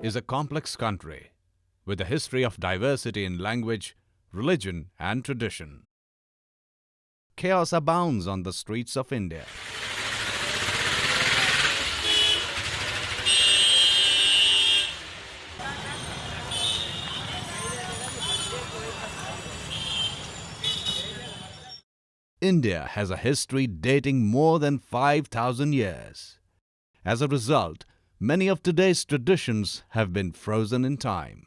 is a complex country with a history of diversity in language, religion, and tradition. Chaos abounds on the streets of India. India has a history dating more than 5,000 years. As a result, many of today's traditions have been frozen in time.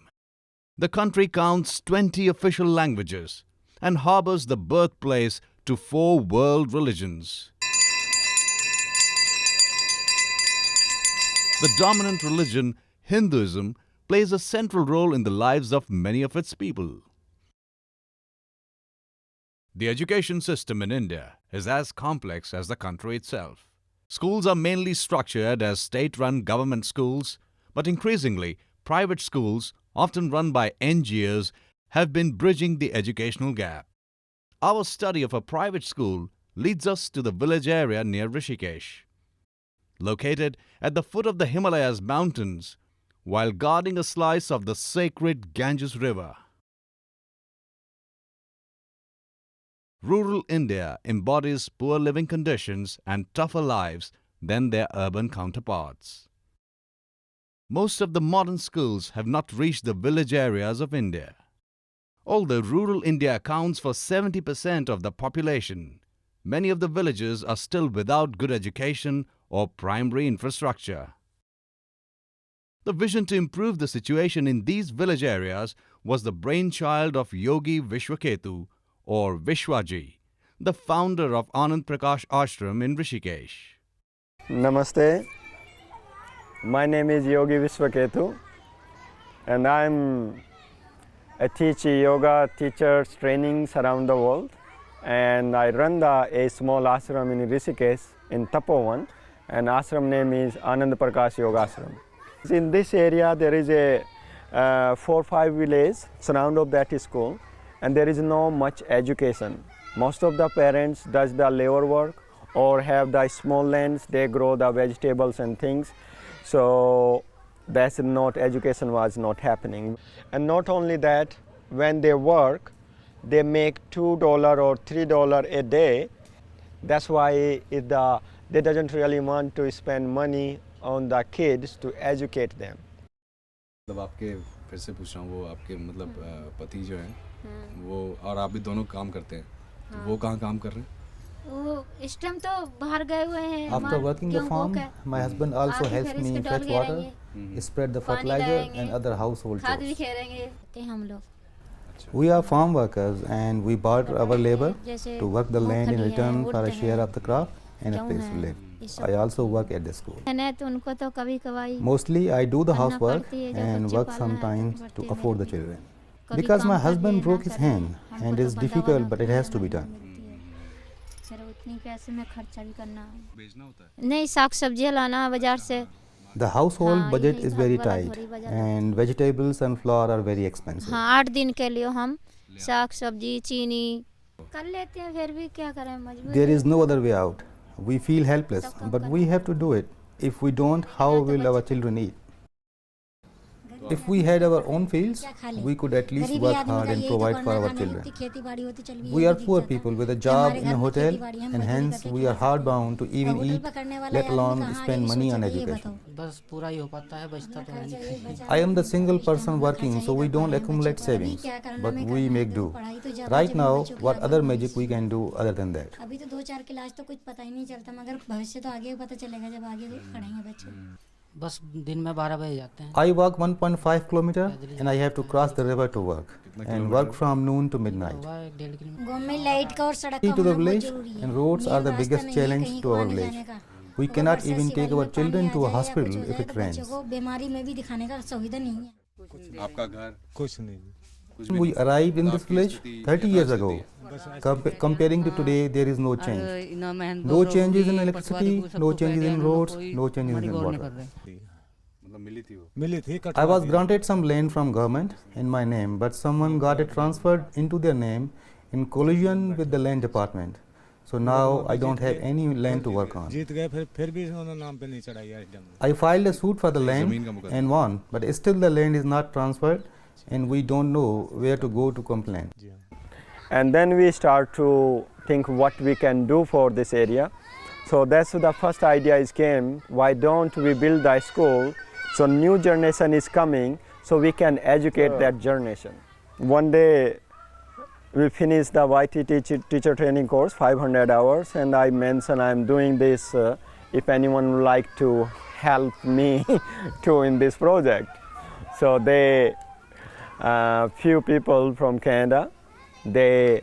The country counts 20 official languages and harbors the birthplace to 4 world religions. The dominant religion, Hinduism, plays a central role in the lives of many of its people. The education system in India is as complex as the country itself. Schools are mainly structured as state-run government schools, but increasingly, private schools, often run by NGOs, have been bridging the educational gap. Our study of a private school leads us to the village area near Rishikesh. Located at the foot of the Himalayas mountains, while guarding a slice of the sacred Ganges River. Rural India embodies poor living conditions and tougher lives than their urban counterparts. Most of the modern schools have not reached the village areas of India. Although rural India accounts for 70% of the population, many of the villages are still without good education or primary infrastructure. The vision to improve the situation in these village areas was the brainchild of Yogi Vishwaketu, or Vishwaji, the founder of Anand Prakash Ashram in Rishikesh. Namaste. My name is Yogi Vishwaketu, and I'm a yoga teachers trainings around the world, and I run a small ashram in Rishikesh in Tapovan, and ashram name is Anand Prakash Yoga Ashram. In this area there is a 4-5 villages surround of that school, and there is no much education. Most of the parents does the labor work or have the small lands, they grow the vegetables and things. So that's not, education was not happening. And not only that, when they work, they make $2 or $3 a day. That's why they doesn't really want to spend money on the kids to educate them. मतलब आपके फिर से पूछ रहा हूँ, वो आपके मतलब पति जो हैं वो और आप भी दोनों काम करते हैं, तो वो कहाँ काम कर रहे हैं? वो इस टाइम तो बाहर गए हुए हैं. After working the farm, my husband also helps me fetch water, spread the fertilizer and other household खाद भी chores. खेलेंगे हम लोग. We are farm workers and we barter our labor to work the land in return for a share of the crop and a place to live. I also work at the school. तो उनको तो कभी कभाई Mostly I do the housework and work sometimes to afford the children. Because my husband broke his hand and it's difficult, but it has to be done. फिर उतनी पैसे में खर्चा भी करना. बेचना होता है? नहीं, साग सब्जियाँ लाना बाजार से. The household budget is very tight and vegetables and flour are very expensive. हाँ, 8 दिन के लिए हम साग सब्जी चीनी कर लेते हैं, फिर भी क्या करें, मजबूरी. There is no other way out. We feel helpless, but we have to do it. If we don't, how will our children eat? If we had our own fields, we could at least work hard and provide for our children. We are poor people with a job in a hotel, and hence we are hard bound to even eat, let alone spend money on education. I am the single person working, so we don't accumulate savings, but we make do. Right now, what other magic we can do other than that? बस दिन में 12 बजे जाते हैं. I walk 1.5 kilometer and I have to cross the river to work and work from noon to midnight. To the village, and roads are the biggest challenge to our village. We cannot even take our children to a hospital if it rains. आपका घर? कुछ नहीं. We arrived in this village 30 years ago. Comparing to today, there is no change. No changes in electricity, no changes in roads, no changes in water. I was granted some land from government in my name, but someone got it transferred into their name in collusion with the land department. So now I don't have any land to work on. जीत गए फिर भी उन्होंने नाम पे नहीं चढ़ाई SDM ने। I filed a suit for the land ज़मीन का मुकदमा। and won, but still the land is not transferred and we don't know where to go to complain. जी हाँ। And then we start to think what we can do for this area. So that's the first idea is came, why don't we build a school so new generation is coming so we can educate that generation. One day we finished the YT teacher training course, 500 hours, and I mentioned I'm doing this if anyone would like to help me too in this project. So they, few people from Canada, they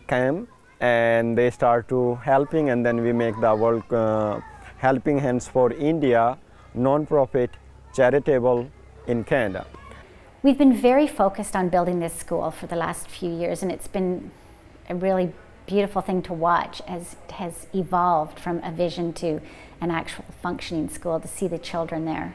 came and they start to helping, and then we make the work Helping Hands for India non-profit charitable in Canada. We've been very focused on building this school for the last few years, and it's been a really beautiful thing to watch as it has evolved from a vision to an actual functioning school, to see the children there.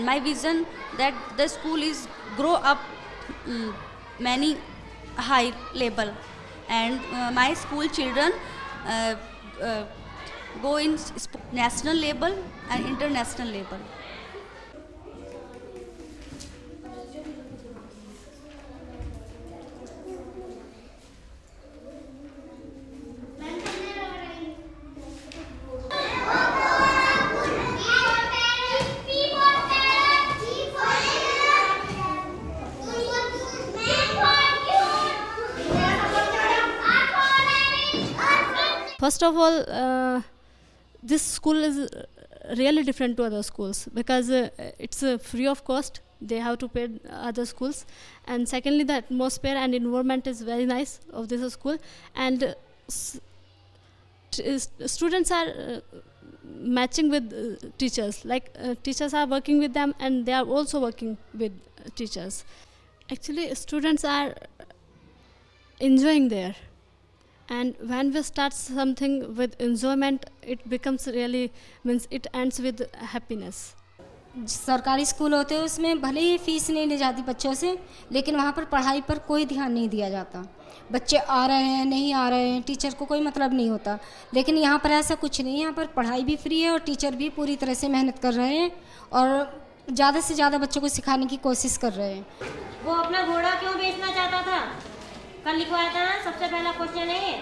My vision that the school is grow up many high level, and my school children go in national level and international level. First of all, this school is really different to other schools because it's free of cost. They have to pay other schools, and secondly, the atmosphere and environment is very nice of this school, and students are matching with teachers. Like teachers are working with them, and they are also working with teachers. Actually, students are enjoying there. And when we start something with enjoyment, it becomes really, means it ends with happiness. सरकारी school होते हैं उसमें भले ही fees नहीं ली जाती बच्चों से, लेकिन वहाँ पर पढ़ाई पर कोई ध्यान नहीं दिया जाता. बच्चे आ रहे हैं नहीं आ रहे हैं, टीचर को कोई मतलब नहीं होता. लेकिन यहाँ पर ऐसा कुछ नहीं है. यहाँ पर पढ़ाई भी फ्री है और टीचर भी पूरी तरह से मेहनत कर रहे हैं और ज़्यादा से ज़्यादा बच्चों को सिखाने की कोशिश कर रहे हैं. वो अपना घोड़ा क्यों बेचना चाहता था? कल लिखवाया था ना, सबसे पहला क्वेश्चन है ये,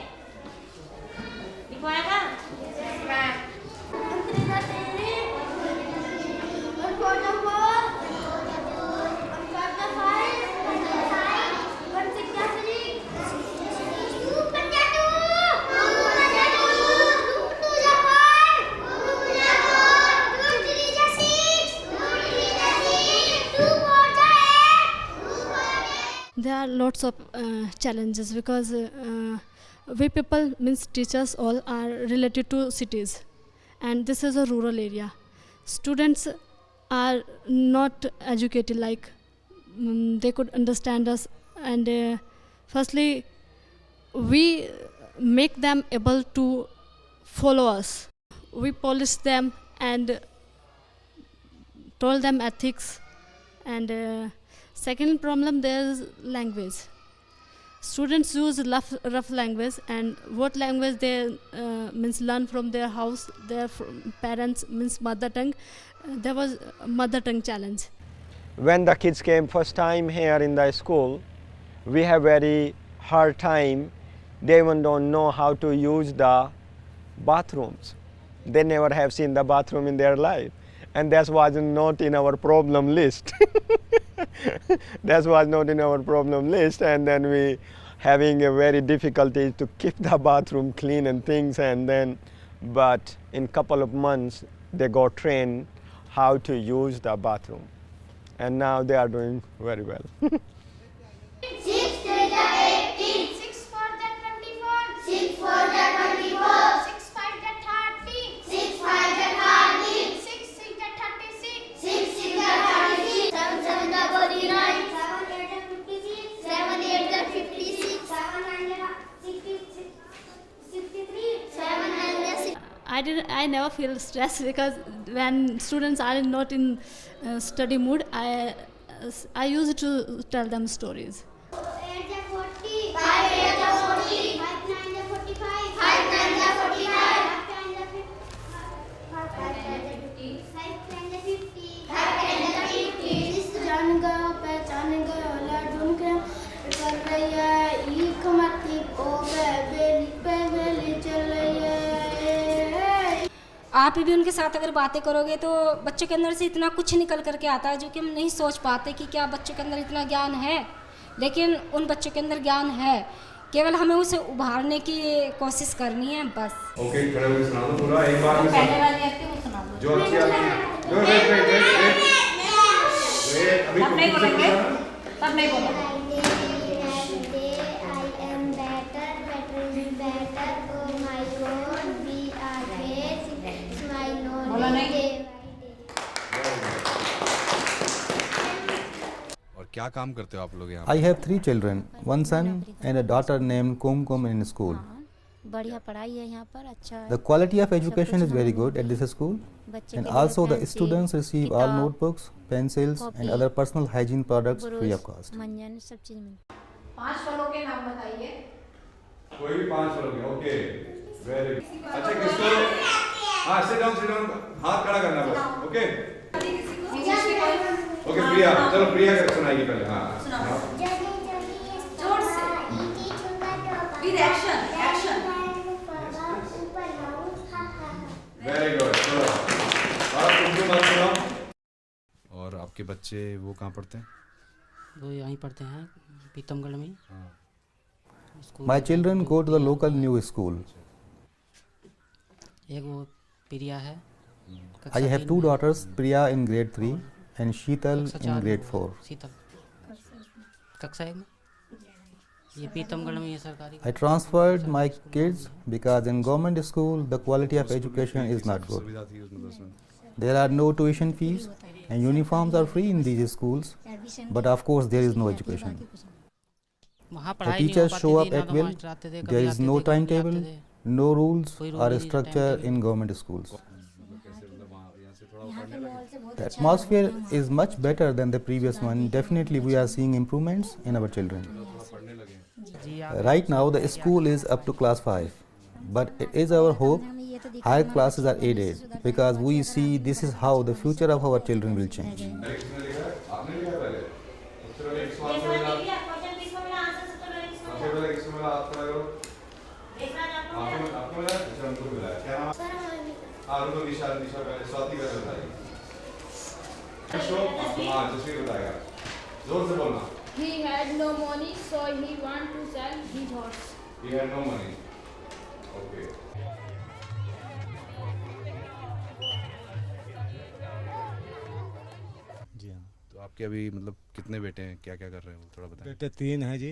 लिखवाया था. There are lots of challenges because we people, means teachers, all are related to cities, and this is a rural area. Students are not educated like they could understand us. And firstly, we make them able to follow us. We polish them and told them ethics. And second problem, there's language. Students use rough language, and what language they means learn from their house, their parents means mother tongue. There was a mother tongue challenge. When the kids came first time here in the school, we have very hard time. They even don't know how to use the bathrooms. They never have seen the bathroom in their life, and that was not in our problem list. That was not in our problem list, and then we having a very difficulty to keep the bathroom clean and things, and then but in couple of months they got trained how to use the bathroom, and now they are doing very well. 6 to the 18, 6 for the 24, 6 for the 24, 6 5 the 30, 6 5 the 30, 6 6 the 36, 6 6 the 36, 7 7 the 49, 7 8 the 56, 7 8 the 56, 7 9 the 63, 7 9 the 6. I never feel stressed, because when students are not in study mood, I used to tell them stories. 8 the 40, 5 8 the 40, 5 9 the 45, 5 9 the 45, 5 10 the 50, 5 10 the 50, 5 10 the 50, 5 10 the 50. जान गयो पहचान गयो लाडून के कर रही है ईख मती ओगे बेली पे बेली चल रही है। आप भी उनके साथ अगर बातें करोगे तो बच्चों के अंदर से इतना कुछ निकल करके आता है जो कि हम नहीं सोच पाते कि क्या बच्चों के अंदर इतना ज्ञान है, लेकिन उन बच्चों के अंदर ज्ञान है, केवल हमें उसे उभारने की कोशिश करनी है बस। ओके, खड़े होकर सुना दो पूरा एक बार में। पहले वाली एक्ट वो सुना दो जो अच्छी आती है। वेट अभी तब नहीं बोलेंगे, तब नहीं बोलेंगे। और क्या काम करते हो आप लोग यहाँ? I have 3 children, one son and a daughter named Kumkum in school. बढ़िया पढ़ाई है यहाँ पर, अच्छा है। The quality of education is very good at this school, and also the students receive all notebooks, pencils and other personal hygiene products free of cost. मंजन सब चीज मिलती है। 5 फलों के नाम बताइए। कोई भी 5 फलों के। Okay, very good. अच्छा किसको? हाँ, सिट डाउन, हाथ खड़ा करना बस। ओके ओके, प्रिया, चलो प्रिया का सुनाइए पहले। हाँ जोर से with action action. Very good, चलो और तुमको मत सुनाओ। और आपके बच्चे वो कहाँ पढ़ते हैं? वो यहीं पढ़ते हैं पीतमगढ़ में। My children go to the local new school. एक वो प्रिया है। I have 2 daughters, Priya in grade 3 and Sheetal in grade 4. शीतल कक्षा 1 में। ये पीतमगढ़ में ये सरकारी। I transferred my kids because in government school the quality of education is not good. सुविधा थी उसमें 10 में। There are no tuition fees and uniforms are free in these schools, but of course there is no education. The teachers show up at will. There is no timetable, no rules or structure in government schools. The atmosphere is much better than the previous one. Definitely we are seeing improvements in our children. Right now the school is up to class 5, but it is our hope higher classes are aided, because we see this is how the future of our children will change. He had no money, so he want to sell his horse. He had no money. Okay. जी हाँ। तो आपके अभी मतलब कितने बेटे हैं, क्या क्या कर रहे हैं वो थोड़ा बताएं। बेटे 3 हैं जी।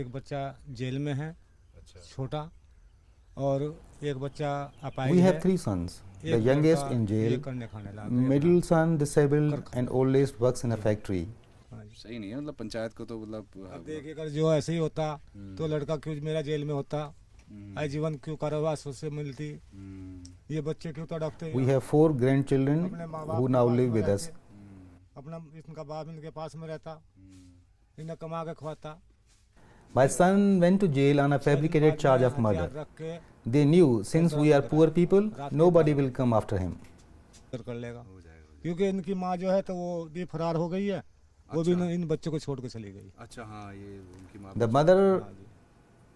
एक बच्चा जेल में है, छोटा, और एक बच्चा अपाहिज We है। have 3 sons. The youngest in jail, middle son disabled and oldest works in a factory. सही नहीं है, मतलब पंचायत को तो मतलब अब देखिए अगर जो ऐसे ही होता तो लड़का क्यों मेरा जेल में होता, आजीवन क्यों कारावास उससे मिलती, ये बच्चे क्यों तड़पते। We have 4 grandchildren who now live with us. अपना इनका बाप इनके पास में रहता, इन्हें कमा के खवाता। My son went to jail on a fabricated charge of murder. They knew since we are poor people, nobody will come after him. कर लेगा क्योंकि इनकी माँ जो है तो वो भी फरार हो गई है, वो भी इन बच्चों को छोड़ के चली गई। अच्छा हाँ, ये उनकी माँ। The mother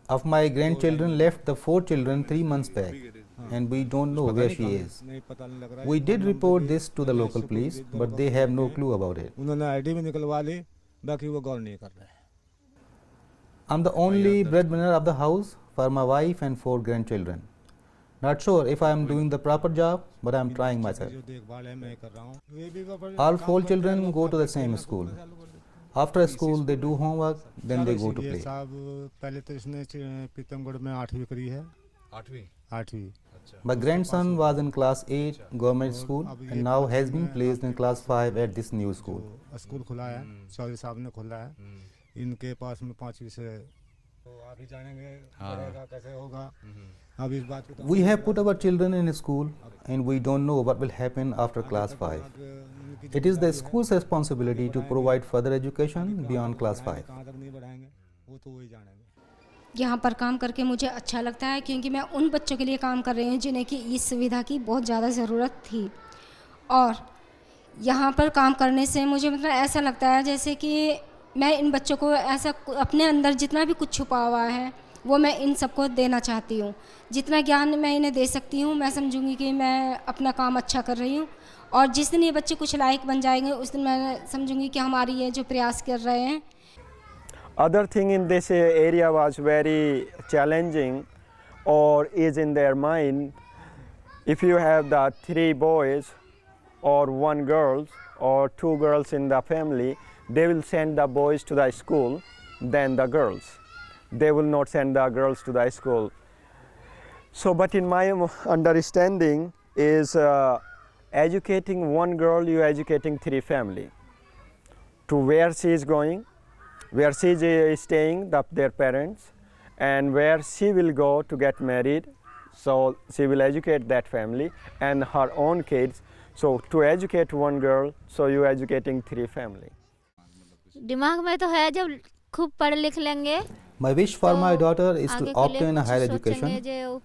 of my grandchildren left the 4 children 3 months back, and we don't know where she is. We did report this to the local police, but they have no clue about it. उन्होंने ID भी निकलवा ली, बाकी वो गौर नहीं कर रहे। I'm the only breadwinner of the house for my wife and 4 grandchildren. Not sure if I am doing the proper job, but I am trying myself. All 4 children go to the same school. After school, they do homework, then they go to play. पहले तो इसने पीतमगढ़ में 8वीं करी है। 8वीं। My grandson was in class 8 government school and now has been placed in class 5 at this new school. School खुला है, चौधरी साहब ने खोला है। इनके पास में 5वीं से तो आप ही जानेंगे पढ़ेगा कैसे होगा। अब इस बात को We have put our children in school and we don't know what will happen after class 5. It is the school's responsibility to provide further education beyond class 5. कहाँ तक नहीं बढ़ाएंगे वो तो वही जानेंगे। यहाँ पर काम करके मुझे अच्छा लगता है क्योंकि मैं उन बच्चों के लिए काम कर रही हूँ जिन्हें कि इस सुविधा की बहुत ज़्यादा ज़रूरत थी, और यहाँ पर काम करने से मुझे मतलब ऐसा लगता है जैसे कि मैं इन बच्चों को ऐसा अपने अंदर जितना भी कुछ छुपा हुआ है वो मैं इन सबको देना चाहती हूँ। जितना ज्ञान मैं इन्हें दे सकती हूँ मैं समझूंगी कि मैं अपना काम अच्छा कर रही हूँ, और जिस दिन ये बच्चे कुछ लायक बन जाएंगे उस दिन मैं समझूंगी कि हमारी ये जो प्रयास कर रहे हैं। Other thing in this area was very challenging or is in their mind. If you have the 3 boys or 1 girl or 2 girls in the family, they will send the boys to the school than the girls. They will not send the girls to the school. So, but in my understanding is educating 1 girl, you educating 3 family. To where she is going, where she is staying, their parents, and where she will go to get married. So she will educate that family and her own kids. So to educate 1 girl, so you educating 3 family. दिमाग में तो है जब खूब पढ़ लिख लेंगे। My wish for my daughter is to obtain a higher education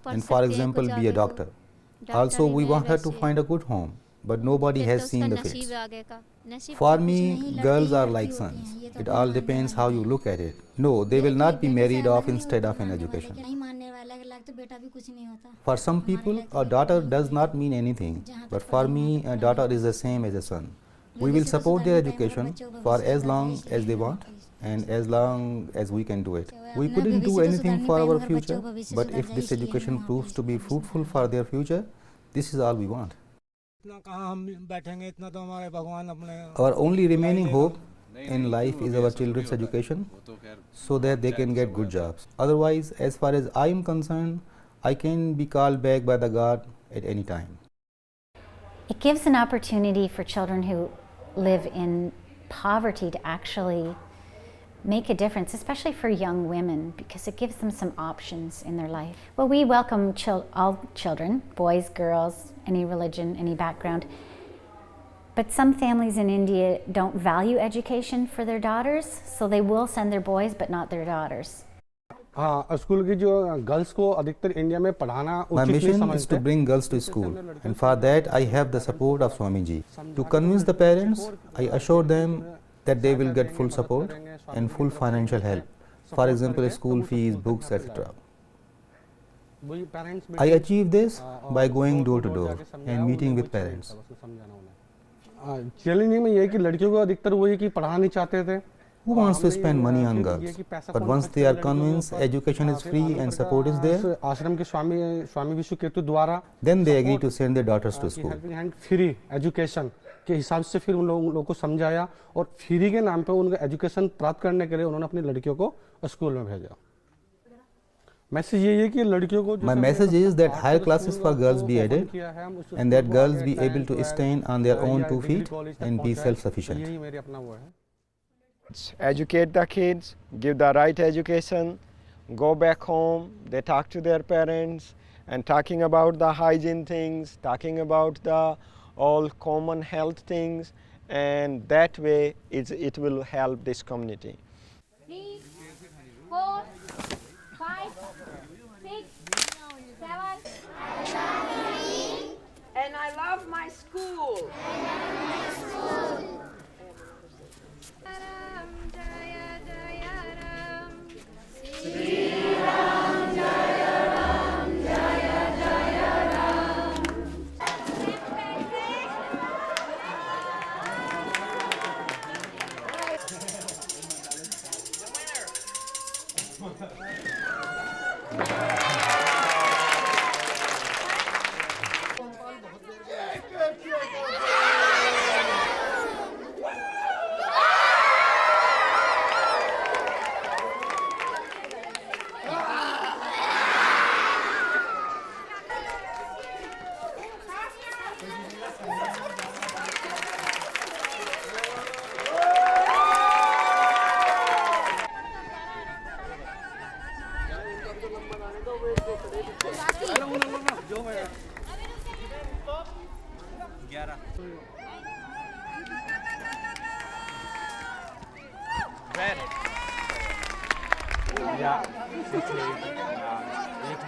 and, for example, be a doctor. Also, we want her to find a good home, but nobody has seen the fates. For me, girls are like sons. It all depends how you look at it. No, they will not be married off instead of an education. For some people, a daughter does not mean anything, but for me, a daughter is the same as a son. We will support their education for as long as they want and as long as we can do it. We couldn't do anything for our future, but if this education proves to be fruitful for their future, this is all we want. Our only remaining hope in life is our children's education so that they can get good jobs. Otherwise, as far as I am concerned, I can be called back by the God at any time. It gives an opportunity for children who live in poverty to actually make a difference, especially for young women, because it gives them some options in their life. Well, we welcome all children, boys, girls, any religion, any background. But some families in India don't value education for their daughters, so they will send their boys but not their daughters. हाँ, school की जो girls को अधिकतर India में पढ़ाना My mission is to bring girls to school, and for that I have the support of Swami Ji. To convince the parents, I assure them that they will get full support and full financial help. For example, school fees, books, etc. I achieve this by going door to door and meeting with parents. Challenging में ये है कि लड़कियों को अधिकतर वो ये कि पढ़ाना नहीं चाहते थे. Who wants to spend money on girls? But once they are convinced education is free and support is there, आश्रम के स्वामी विश्वकेतु द्वारा then they agree to send their daughters to school. Free education के हिसाब से फिर उन लोगों को समझाया और फ्री के नाम पे उनका एजुकेशन प्राप्त करने के लिए उन्होंने अपनी लड़कियों को स्कूल में भेजा. मैसेज ये है कि लड़कियों को My message is that higher classes for girls be added and that girls be able to stand on their own 2 feet and be self-sufficient. यही मेरी अपना वो है. Educate the kids, give the right education, go back home, they talk to their parents, and talking about the hygiene things, talking about the all common health things, and that way it will help this community. 3, 4, 5, 6, 7. And I love my school. Yeah, 6, 8. 8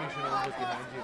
mission almost behind you.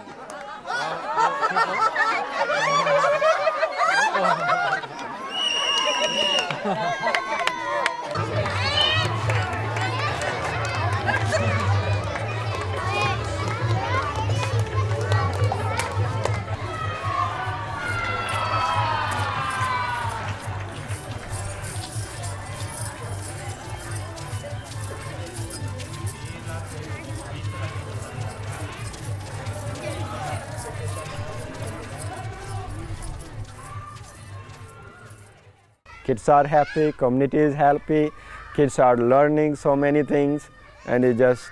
Kids are happy, community is happy, kids are learning so many things, and it's just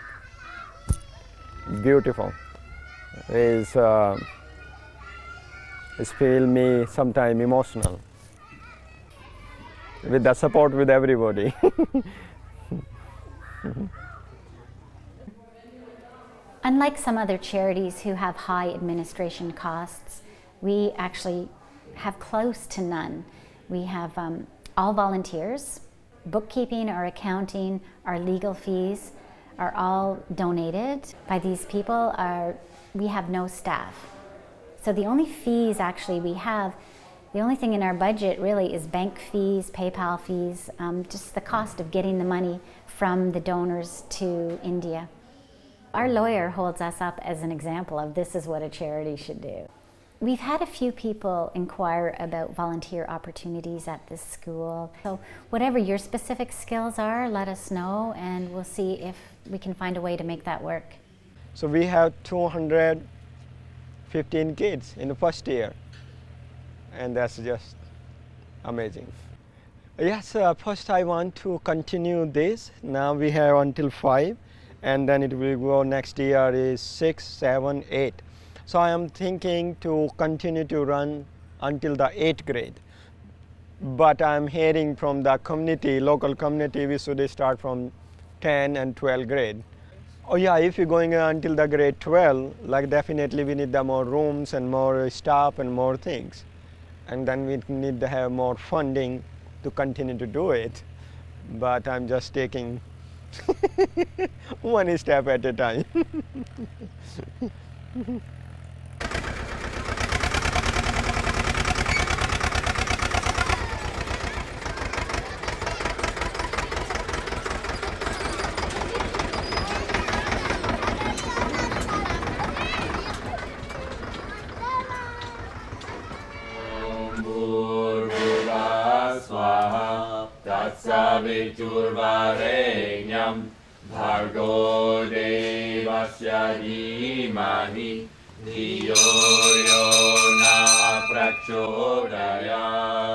beautiful. It's feel me sometimes emotional with the support with everybody. Unlike some other charities who have high administration costs, we actually have close to none. We have all volunteers. Bookkeeping or accounting, our legal fees are all donated by these people. We have no staff. So the only fees actually we have, the only thing in our budget really is bank fees, PayPal fees, just the cost of getting the money from the donors to India. Our lawyer holds us up as an example of this is what a charity should do. We've had a few people inquire about volunteer opportunities at this school. So whatever your specific skills are, let us know and we'll see if we can find a way to make that work. So we have 215 kids in the first year, and that's just amazing. Yes, first I want to continue this. Now we have until 5, and then it will go next year is 6, 7, 8. So I am thinking to continue to run until the 8th grade. But I'm hearing from the community, local community, we should start from 10 and 12th grade. Oh yeah, if you're going until the grade 12, like definitely we need the more rooms and more staff and more things. And then we need to have more funding to continue to do it. But I'm just taking one step at a time. Viturvarenyam Bhargo Devasya Dhimahi Dhiyo Yo Na Prachodayat.